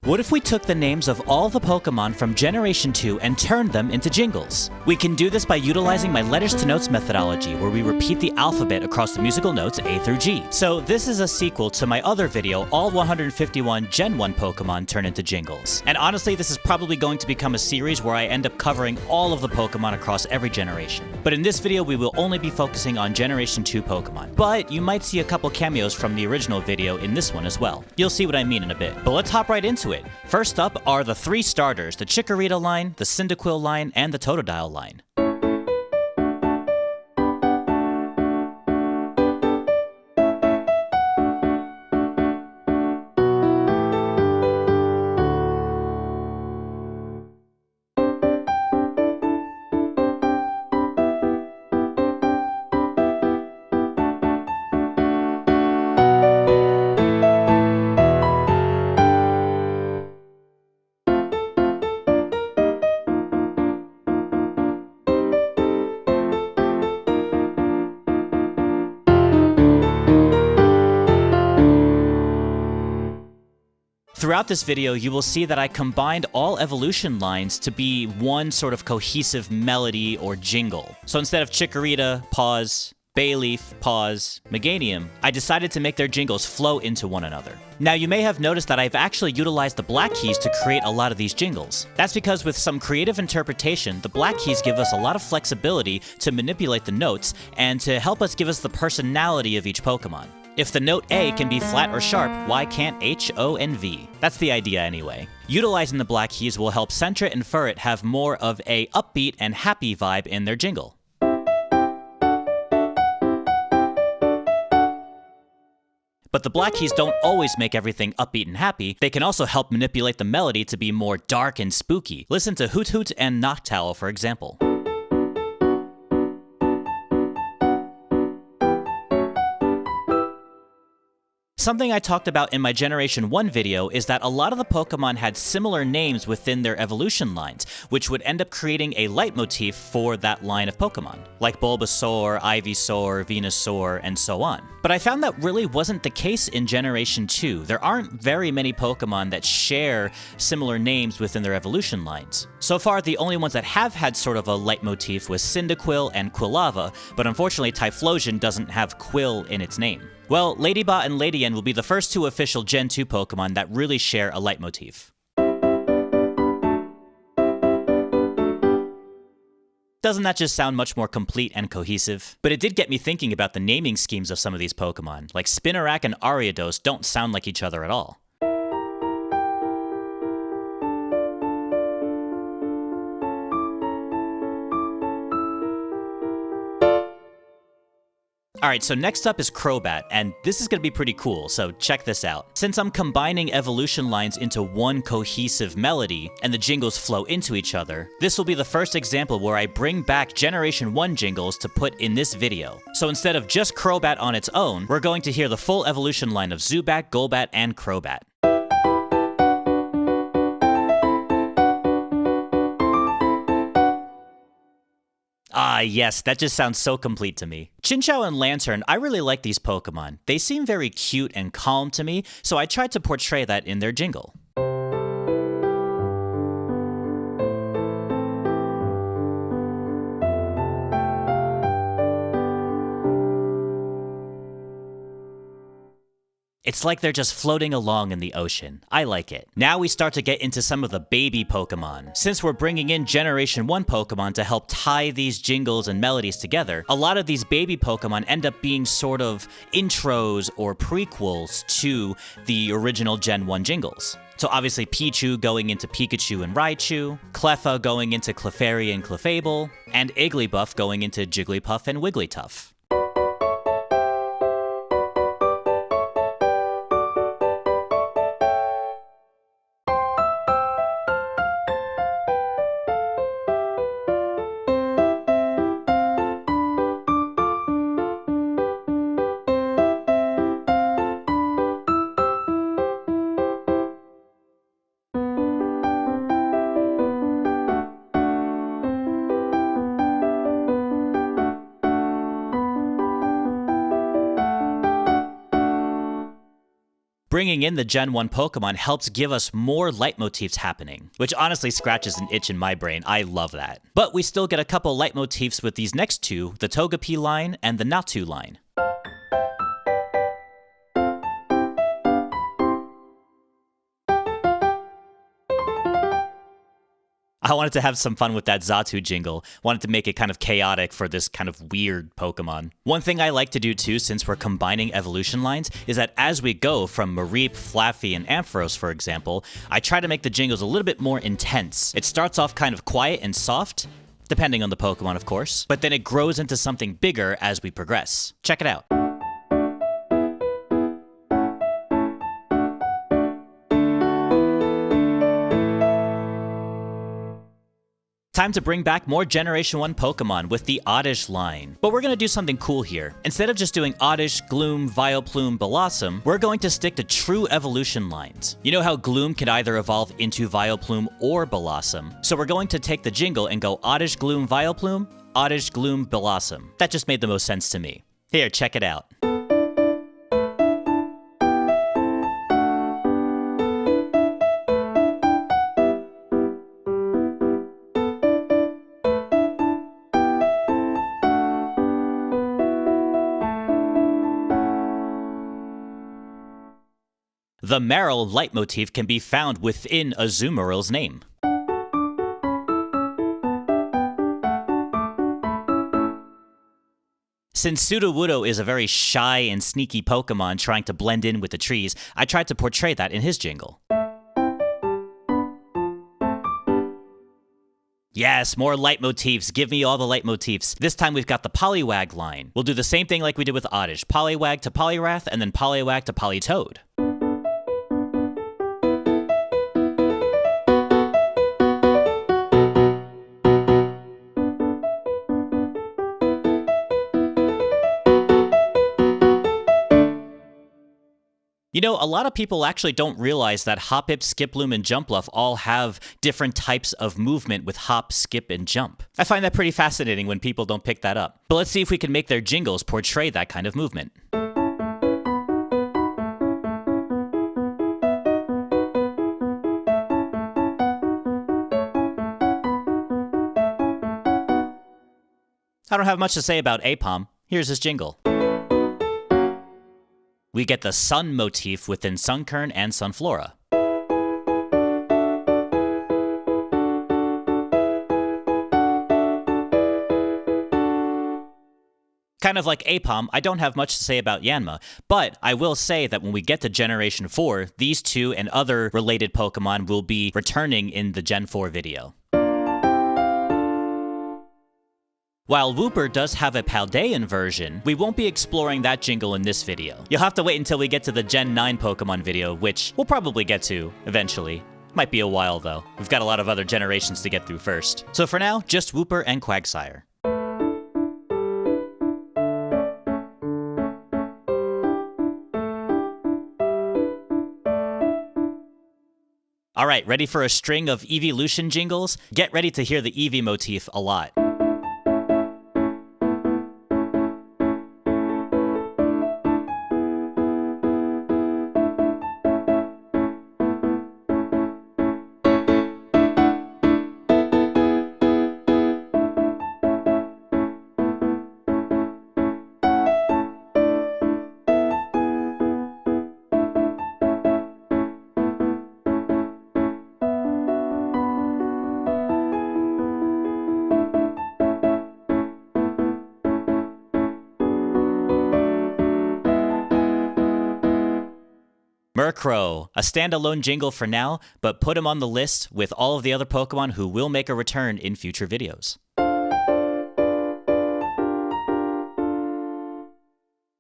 What if we took the names of all the Pokemon from Generation 2 and turned them into jingles? We can do this by utilizing my letters to notes methodology, where we repeat the alphabet across the musical notes A through G. So this is a sequel to my other video, all 151 Gen 1 Pokemon turn into jingles. And honestly, this is probably going to become a series where I end up covering all of the Pokemon across every generation. But in this video, we will only be focusing on Generation 2 Pokemon. But you might see a couple cameos from the original video in this one as well. You'll see what I mean in a bit. But let's hop right into it. First up are the three starters, the Chikorita line, the Cyndaquil line, and the Totodile line. Throughout this video, you will see that I combined all evolution lines to be one sort of cohesive melody or jingle. So instead of Chikorita, pause, Bayleaf, pause, Meganium, I decided to make their jingles flow into one another. Now you may have noticed that I've actually utilized the black keys to create a lot of these jingles. That's because with some creative interpretation, the black keys give us a lot of flexibility to manipulate the notes and to help us give us the personality of each Pokemon. If the note A can be flat or sharp, why can't H, O, and V? That's the idea anyway. Utilizing the black keys will help Sentret and Furret have more of a upbeat and happy vibe in their jingle. But the black keys don't always make everything upbeat and happy. They can also help manipulate the melody to be more dark and spooky. Listen to Hoot Hoot and Noctowl, for example. Something I talked about in my Generation 1 video is that a lot of the Pokemon had similar names within their evolution lines, which would end up creating a leitmotif for that line of Pokemon, like Bulbasaur, Ivysaur, Venusaur, and so on. But I found that really wasn't the case in Generation 2. There aren't very many Pokemon that share similar names within their evolution lines. So far, the only ones that have had sort of a leitmotif was Cyndaquil and Quilava, but unfortunately Typhlosion doesn't have Quill in its name. Well, Ladybot and Ladian will be the first two official Gen 2 Pokemon that really share a leitmotif. Doesn't that just sound much more complete and cohesive? But it did get me thinking about the naming schemes of some of these Pokemon, like Spinarak and Ariados don't sound like each other at all. Alright, so next up is Crobat, and this is going to be pretty cool, so check this out. Since I'm combining evolution lines into one cohesive melody, and the jingles flow into each other, this will be the first example where I bring back Generation 1 jingles to put in this video. So instead of just Crobat on its own, we're going to hear the full evolution line of Zubat, Golbat, and Crobat. Ah yes, that just sounds so complete to me. Chinchou and Lantern, I really like these Pokemon. They seem very cute and calm to me, so I tried to portray that in their jingle. It's like they're just floating along in the ocean. I like it. Now we start to get into some of the baby Pokemon. Since we're bringing in Generation 1 Pokemon to help tie these jingles and melodies together, a lot of these baby Pokemon end up being sort of intros or prequels to the original Gen 1 jingles. So obviously Pichu going into Pikachu and Raichu, Cleffa going into Clefairy and Clefable, and Igglybuff going into Jigglypuff and Wigglytuff. bringing in the Gen 1 Pokemon helps give us more leitmotifs happening, which honestly scratches an itch in my brain. I love that. But we still get a couple leitmotifs with these next two, the Togepi line and the Natu line. I wanted to have some fun with that Xatu jingle. Wanted to make it kind of chaotic for this kind of weird Pokemon. One thing I like to do too, since we're combining evolution lines, is that as we go from Mareep, Flaffy, and Ampharos, for example, I try to make the jingles a little bit more intense. It starts off kind of quiet and soft, depending on the Pokemon, of course, but then it grows into something bigger as we progress. Check it out. Time to bring back more Generation 1 Pokemon with the Oddish line. But we're going to do something cool here. Instead of just doing Oddish, Gloom, Vileplume, Blossom, we're going to stick to true evolution lines. You know how Gloom can either evolve into Vileplume or Blossom. So we're going to take the jingle and go Oddish, Gloom, Vileplume, Oddish, Gloom, Blossom. That just made the most sense to me. Here, check it out. The Marill leitmotif can be found within Azumaril's name. Since Sudowoodo is a very shy and sneaky Pokemon trying to blend in with the trees, I tried to portray that in his jingle. Yes, more leitmotifs. Give me all the leitmotifs. This time we've got the Poliwag line. We'll do the same thing like we did with Oddish. Poliwag to Poliwrath, and then Poliwag to Politoad. You know, a lot of people actually don't realize that Hoppip, Skiploom, and Jumpluff all have different types of movement with hop, skip, and jump. I find that pretty fascinating when people don't pick that up. But let's see if we can make their jingles portray that kind of movement. I don't have much to say about Aipom. Here's his jingle. We get the sun motif within Sunkern and Sunflora. Kind of like Aipom, I don't have much to say about Yanma, but I will say that when we get to Generation 4, these two and other related Pokemon will be returning in the Gen 4 video. While Wooper does have a Paldean version, we won't be exploring that jingle in this video. You'll have to wait until we get to the Gen 9 Pokemon video, which we'll probably get to eventually. Might be a while though. We've got a lot of other generations to get through first. So for now, just Wooper and Quagsire. Alright, ready for a string of Eeveelution jingles? Get ready to hear the Eevee motif a lot. Murkrow, a standalone jingle for now, but put him on the list with all of the other Pokemon who will make a return in future videos.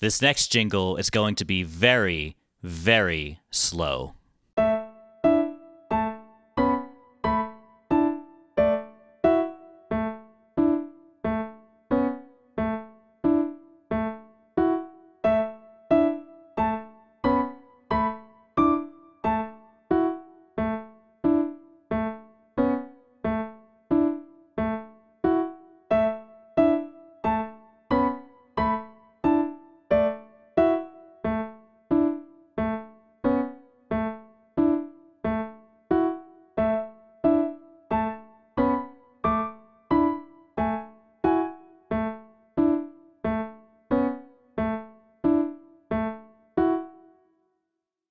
This next jingle is going to be very, very slow.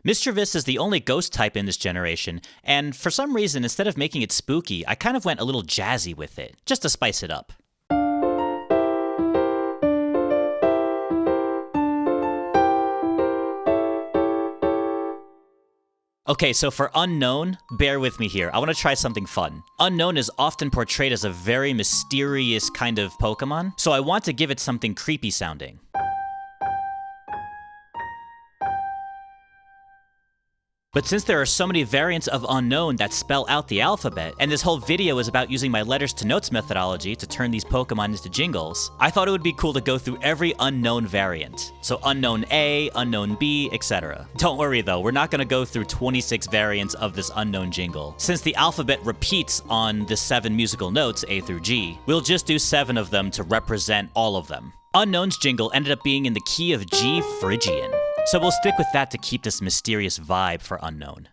Mischievous is the only ghost type in this generation, and for some reason, instead of making it spooky, I kind of went a little jazzy with it, just to spice it up. Okay, so for Unown, bear with me here. I want to try something fun. Unown is often portrayed as a very mysterious kind of Pokemon, so I want to give it something creepy sounding. But since there are so many variants of Unown that spell out the alphabet, and this whole video is about using my letters to notes methodology to turn these Pokemon into jingles, I thought it would be cool to go through every Unown variant. So Unown A, Unown B, etc. Don't worry though, we're not going to go through 26 variants of this Unown jingle. Since the alphabet repeats on the 7 musical notes, A through G, we'll just do 7 of them to represent all of them. Unown's jingle ended up being in the key of G Phrygian. So we'll stick with that to keep this mysterious vibe for Unown.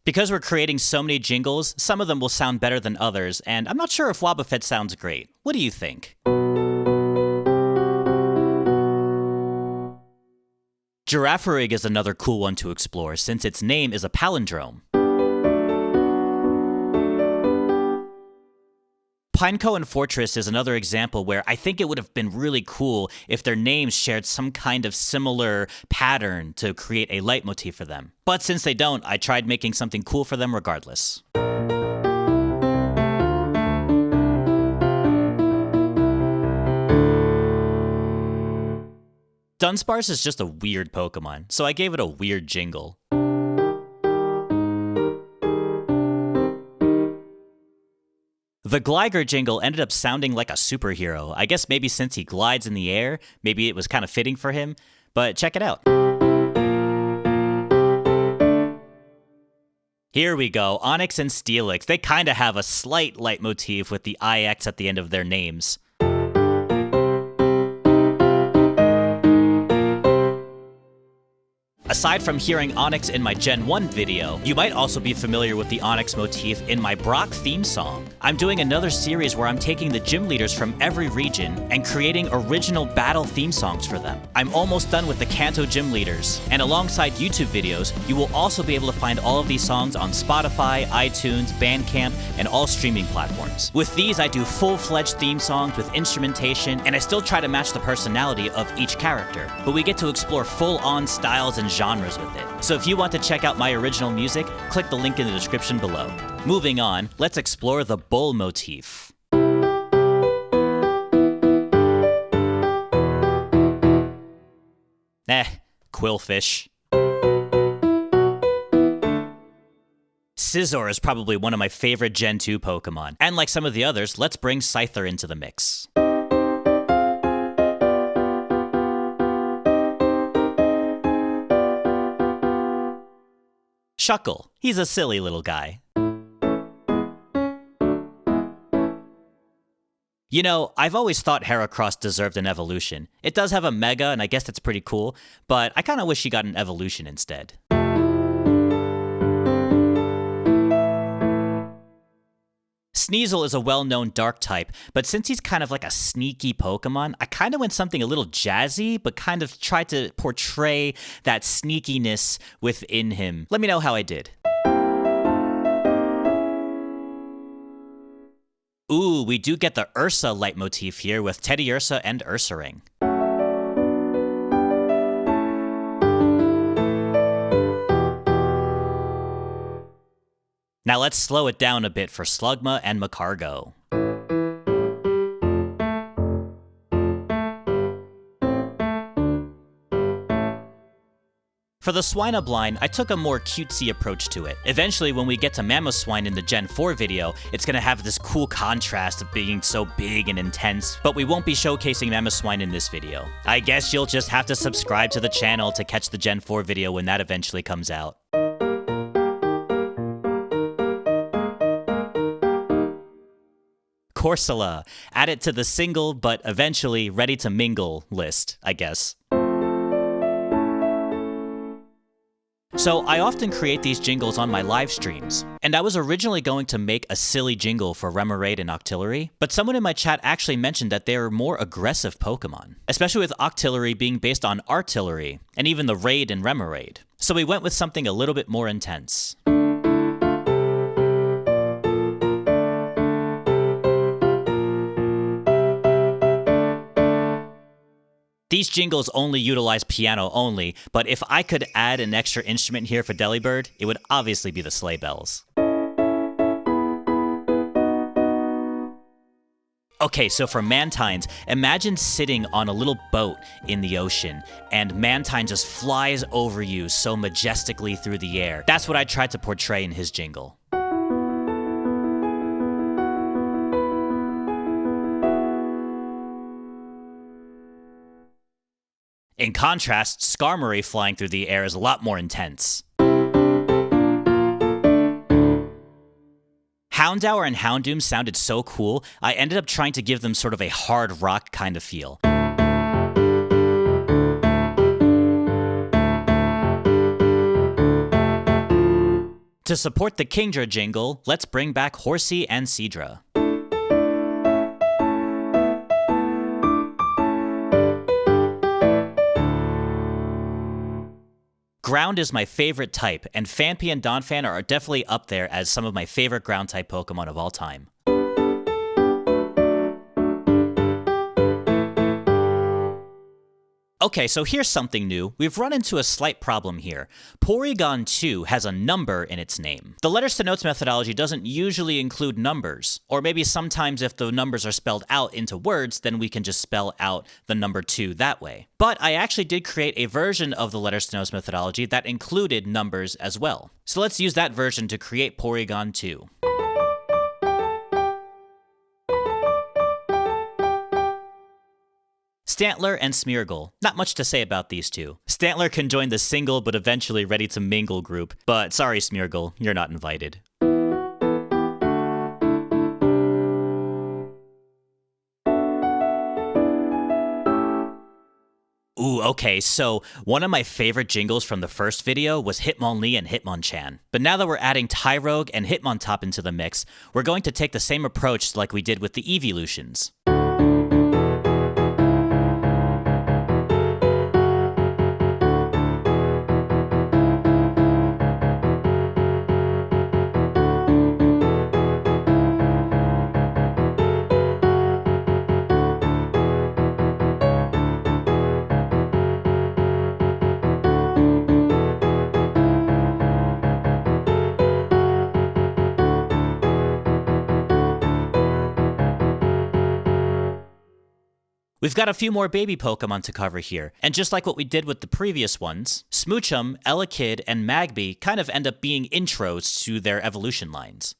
Because we're creating so many jingles, some of them will sound better than others, and I'm not sure if Wobbuffet sounds great. What do you think? Girafarig is another cool one to explore, since its name is a palindrome. Pineco and Fortress is another example where I think it would have been really cool if their names shared some kind of similar pattern to create a leitmotif for them. But since they don't, I tried making something cool for them regardless. Dunsparce is just a weird Pokemon, so I gave it a weird jingle. The Gligar jingle ended up sounding like a superhero. I guess maybe since he glides in the air, maybe it was kind of fitting for him, but check it out. Here we go, Onix and Steelix. They kind of have a slight leitmotif with the IX at the end of their names. Aside from hearing Onix in my Gen 1 video, you might also be familiar with the Onix motif in my Brock theme song. I'm doing another series where I'm taking the gym leaders from every region and creating original battle theme songs for them. I'm almost done with the Kanto gym leaders, and alongside YouTube videos, you will also be able to find all of these songs on Spotify, iTunes, Bandcamp, and all streaming platforms. With these, I do full-fledged theme songs with instrumentation, and I still try to match the personality of each character, but we get to explore full-on styles and genres with it. So if you want to check out my original music, click the link in the description below. Moving on, let's explore the bull motif. Quillfish. Scizor is probably one of my favorite Gen 2 Pokemon, and like some of the others, let's bring Scyther into the mix. Shuckle. He's a silly little guy. You know, I've always thought Heracross deserved an evolution. It does have a Mega, and I guess that's pretty cool, but I kinda wish he got an evolution instead. Sneasel is a well-known dark type, but since he's kind of like a sneaky Pokemon, I kind of went something a little jazzy, but kind of tried to portray that sneakiness within him. Let me know how I did. Ooh, we do get the Ursa leitmotif here with Teddiursa and Ursaring. Now let's slow it down a bit for Slugma and Magcargo. For the Swinub line, I took a more cutesy approach to it. Eventually, when we get to Mamoswine in the Gen 4 video, it's gonna have this cool contrast of being so big and intense, but we won't be showcasing Mamoswine in this video. I guess you'll just have to subscribe to the channel to catch the Gen 4 video when that eventually comes out. Corsola, add it to the single but eventually ready to mingle list, I guess. So I often create these jingles on my live streams, and I was originally going to make a silly jingle for Remoraid and Octillery, but someone in my chat actually mentioned that they are more aggressive Pokemon, especially with Octillery being based on Artillery, and even the Raid in Remoraid. So we went with something a little bit more intense. These jingles only utilize piano only, but if I could add an extra instrument here for Delibird, it would obviously be the sleigh bells. Okay, so for Mantines, imagine sitting on a little boat in the ocean, and Mantine just flies over you so majestically through the air. That's what I tried to portray in his jingle. In contrast, Skarmory flying through the air is a lot more intense. Houndour and Houndoom sounded so cool, I ended up trying to give them sort of a hard rock kind of feel. To support the Kingdra jingle, let's bring back Horsey and Seadra. Ground is my favorite type, and Phanpy and Donphan are definitely up there as some of my favorite ground-type Pokemon of all time. Okay, so here's something new. We've run into a slight problem here. Porygon 2 has a number in its name. The letters to notes methodology doesn't usually include numbers, or maybe sometimes if the numbers are spelled out into words, then we can just spell out the number 2 that way. But I actually did create a version of the letters to notes methodology that included numbers as well. So let's use that version to create Porygon 2. Stantler and Smeargle. Not much to say about these two. Stantler can join the single but eventually ready to mingle group, but sorry Smeargle, you're not invited. Ooh, okay, so one of my favorite jingles from the first video was Hitmonlee and Hitmonchan. But now that we're adding Tyrogue and Hitmontop into the mix, we're going to take the same approach like we did with the Evolutions. We've got a few more baby Pokemon to cover here, and just like what we did with the previous ones, Smoochum, Elekid, and Magby kind of end up being intros to their evolution lines.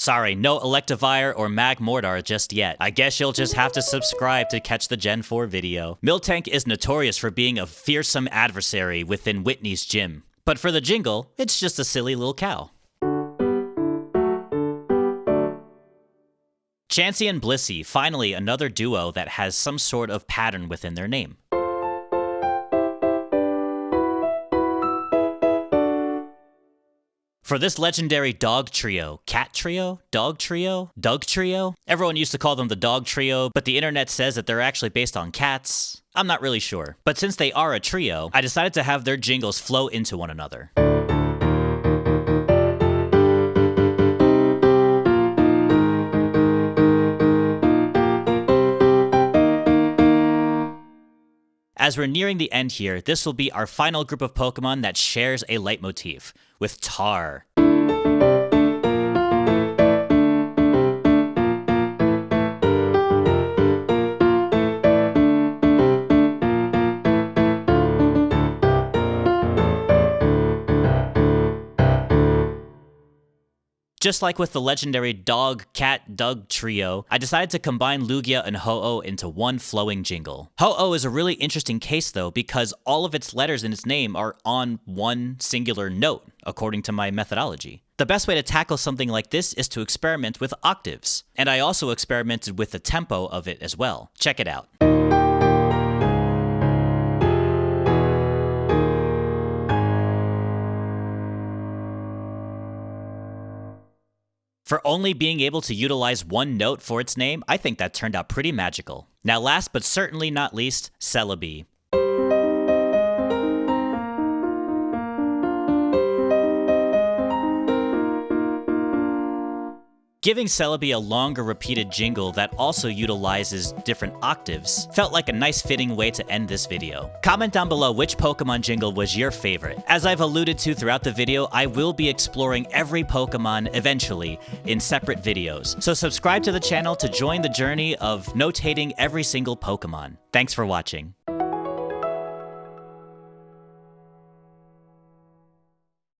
Sorry, no Electivire or Magmortar just yet. I guess you'll just have to subscribe to catch the Gen 4 video. Miltank is notorious for being a fearsome adversary within Whitney's gym. But for the jingle, it's just a silly little cow. Chansey and Blissey, finally another duo that has some sort of pattern within their name. For this legendary dog trio, cat trio, dog trio, Doug trio? Everyone used to call them the dog trio, but the internet says that they're actually based on cats. I'm not really sure. But since they are a trio, I decided to have their jingles flow into one another. As we're nearing the end here, this will be our final group of Pokemon that shares a leitmotif, with Tar. Just like with the legendary Dog-Cat-Doug trio, I decided to combine Lugia and Ho-Oh into one flowing jingle. Ho-Oh is a really interesting case though, because all of its letters in its name are on one singular note, according to my methodology. The best way to tackle something like this is to experiment with octaves, and I also experimented with the tempo of it as well. Check it out. For only being able to utilize one note for its name, I think that turned out pretty magical. Now last but certainly not least, Celebi. Giving Celebi a longer repeated jingle that also utilizes different octaves felt like a nice fitting way to end this video. Comment down below which Pokemon jingle was your favorite. As I've alluded to throughout the video, I will be exploring every Pokemon eventually in separate videos, so subscribe to the channel to join the journey of notating every single Pokemon. Thanks for watching.